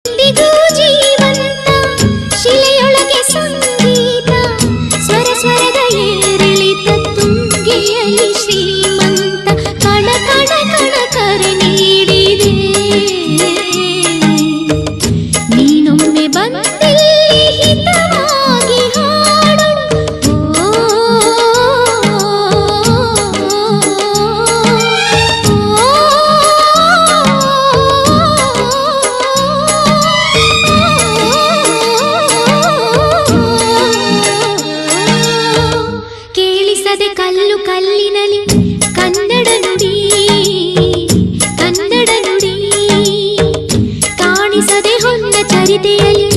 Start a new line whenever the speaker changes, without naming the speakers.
ಇಂದಿಗೂ ಜೀವಂತ ಶಿಲೆಯೊಳಗೆ ಸಂಗೀತ ಸ್ವರ ಸ್ವರದ ಏರಿಳಿತ ತುಂಗೆಯಲ್ಲಿ ಶ್ರೀಮಂತ ಕಣ ಕಣ ಕಣ ಕರೆ ನೀಡಿದೆ ನೀನೊಮ್ಮೆ ಬಂದಿಲ್ಲಿ ಹಿತವಾಗಿ ಹಾಡು ಕೇಳಿಸದೆ ಕಲ್ಲು ಕಲ್ಲಿನಲಿ ಕನ್ನಡ ನುಡಿ ಕನ್ನಡ ನುಡಿ ಕಾಣಿಸದೆ ಹೊನ್ನ ಚರಿತೆಯಲ್ಲಿ